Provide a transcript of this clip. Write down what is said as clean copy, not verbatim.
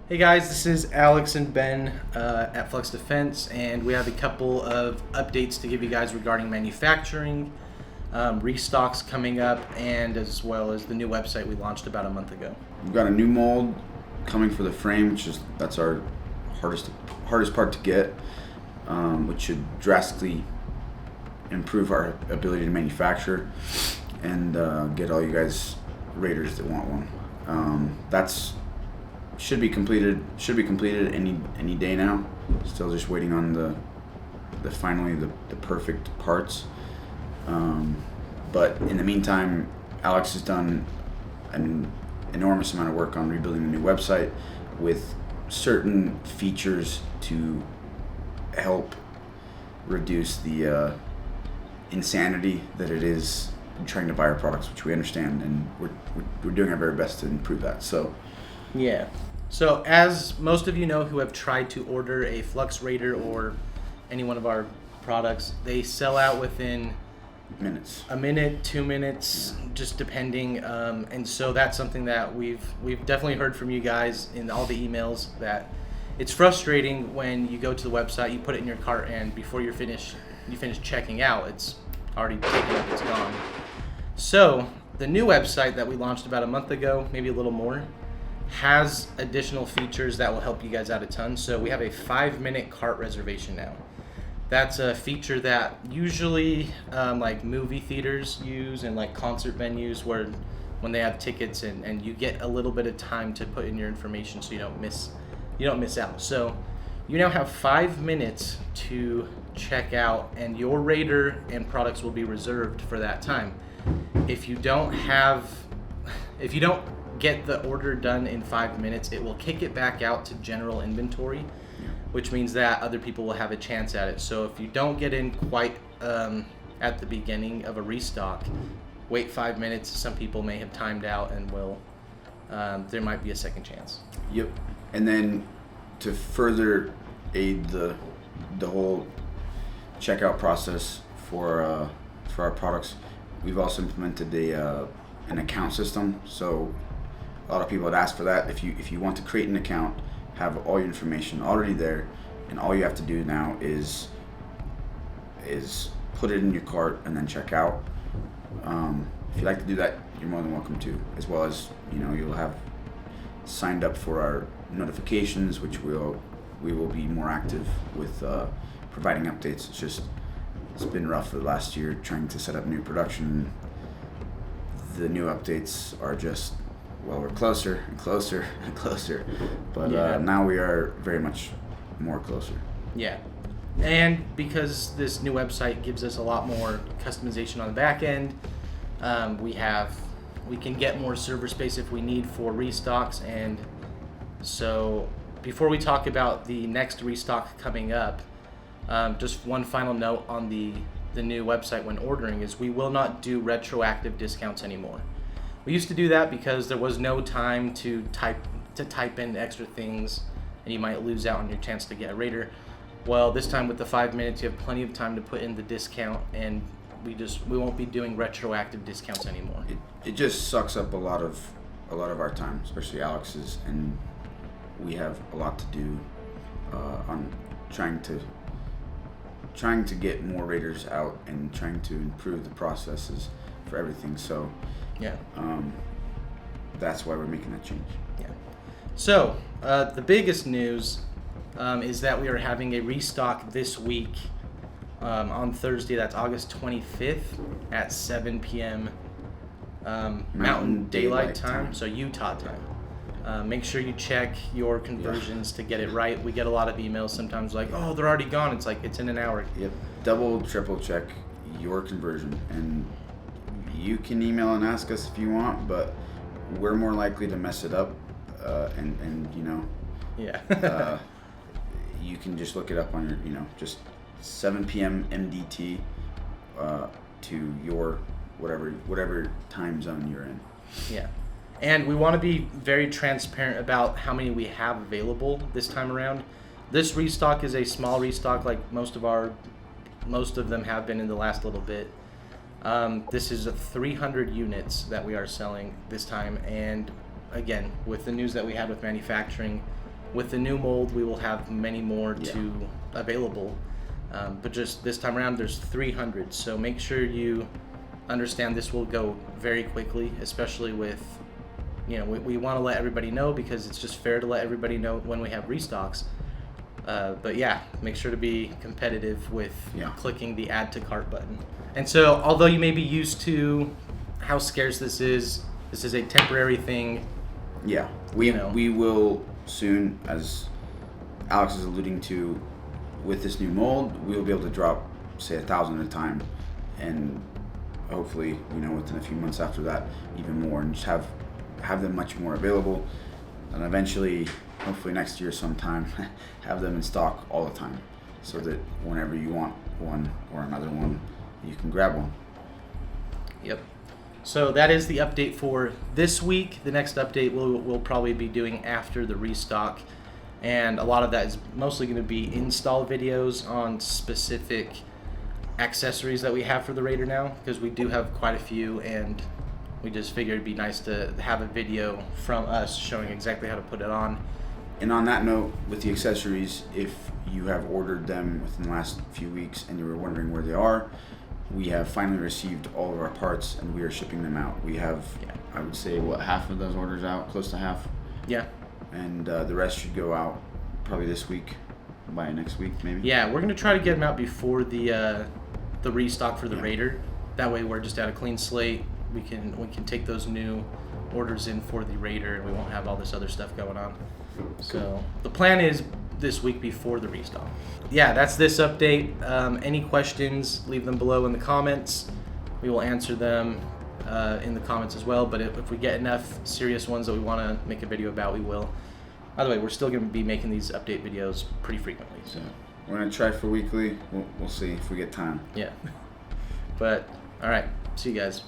Hey guys, this is Alex and Ben at Flux Defense, and we have a couple of updates to give you guys regarding manufacturing, restocks coming up, and as well as the new website we launched about a month ago. We've got a new mold coming for the frame, that's our hardest part to get, which should drastically improve our ability to manufacture and get all you guys raiders that want one. That's should be completed any day now. Still just waiting on the perfect parts. But in the meantime, Alex has done an enormous amount of work on rebuilding a new website with certain features to help reduce the insanity that it is trying to buy our products, which we understand, and we're doing our very best to improve that. Yeah. So as most of you know who have tried to order a Flux Raider or any one of our products, they sell out within minutes. A minute, 2 minutes, just depending. And so that's something that we've definitely heard from you guys in all the emails, that it's frustrating when you go to the website, you put it in your cart, and before you finish checking out, it's already taken up, it's gone. So the new website that we launched about a month ago, maybe a little more, has additional features that will help you guys out a ton. So we have a 5-minute cart reservation now. That's a feature that usually like movie theaters use and like concert venues, where when they have tickets and you get a little bit of time to put in your information so you don't miss out. So you now have 5 minutes to check out, and your Raider and products will be reserved for that time. If you don't get the order done in 5 minutes, it will kick it back out to general inventory, which means that other people will have a chance at it. So if you don't get in quite at the beginning of a restock, wait 5 minutes. Some people may have timed out and there might be a second chance. Yep. And then to further aid the whole checkout process for our products, we've also implemented an account system. So a lot of people had asked for that. If you want to create an account, have all your information already there, and all you have to do now is put it in your cart and then check out. If you like to do that, you're more than welcome to, as well as you'll have signed up for our notifications, which we will be more active with providing updates. It's been rough for the last year trying to set up new production. The new updates are just, well, we're closer and closer and closer, but now we are very much more closer. Yeah, and because this new website gives us a lot more customization on the back end, we can get more server space if we need for restocks. And so before we talk about the next restock coming up, just one final note on the new website when ordering is we will not do retroactive discounts anymore. We used to do that because there was no time to type in extra things, and you might lose out on your chance to get a Raider. Well, this time with the 5 minutes, you have plenty of time to put in the discount, and we won't be doing retroactive discounts anymore. It just sucks up a lot of our time, especially Alex's, and we have a lot to do on trying to get more Raiders out and trying to improve the processes for everything. So yeah, that's why we're making that change. Yeah. So the biggest news is that we are having a restock this week on Thursday. That's August 25th at 7 p.m. Mountain Daylight Time, so Utah time. Make sure you check your conversions to get it right. We get a lot of emails sometimes like, oh, they're already gone. It's like, it's in an hour. Yep. Double, triple check your conversion, and you can email and ask us if you want, but we're more likely to mess it up, and yeah. You can just look it up on your, just 7 p.m. MDT to your whatever time zone you're in. Yeah. And we want to be very transparent about how many we have available this time around. This restock is a small restock, like most of them have been in the last little bit. This is 300 units that we are selling this time, and again, with the news that we had with manufacturing, with the new mold, we will have many more to available. But just this time around, there's 300. So make sure you understand this will go very quickly, especially with, we want to let everybody know because it's just fair to let everybody know when we have restocks. But yeah, make sure to be competitive with clicking the add to cart button. And so, although you may be used to how scarce this is a temporary thing. Yeah, we will soon, as Alex is alluding to, with this new mold, we'll be able to drop, say, 1,000 at a time, and hopefully, within a few months after that, even more, and just have them much more available, and eventually, hopefully next year sometime, have them in stock all the time, so that whenever you want one or another one, you can grab one. Yep. So that is the update for this week. The next update we'll probably be doing after the restock, and a lot of that is mostly going to be install videos on specific accessories that we have for the Raider now, because we do have quite a few, and we just figured it'd be nice to have a video from us showing exactly how to put it on. And on that note, with the accessories, if you have ordered them within the last few weeks and you were wondering where they are, we have finally received all of our parts and we are shipping them out. We have, I would say, half of those orders out, close to half. Yeah. And the rest should go out probably this week, by next week maybe. Yeah, we're going to try to get them out before the restock for the Raider. That way we're just at a clean slate. We can take those new orders in for the Raider, and we won't have all this other stuff going on. So the plan is this week before the restock. Yeah, that's this update. Any questions, leave them below in the comments. We will answer them in the comments as well, but if we get enough serious ones that we want to make a video about, we will. By the way, we're still going to be making these update videos pretty frequently. So we're going to try for weekly. We'll see if we get time. Yeah. But, all right. See you guys.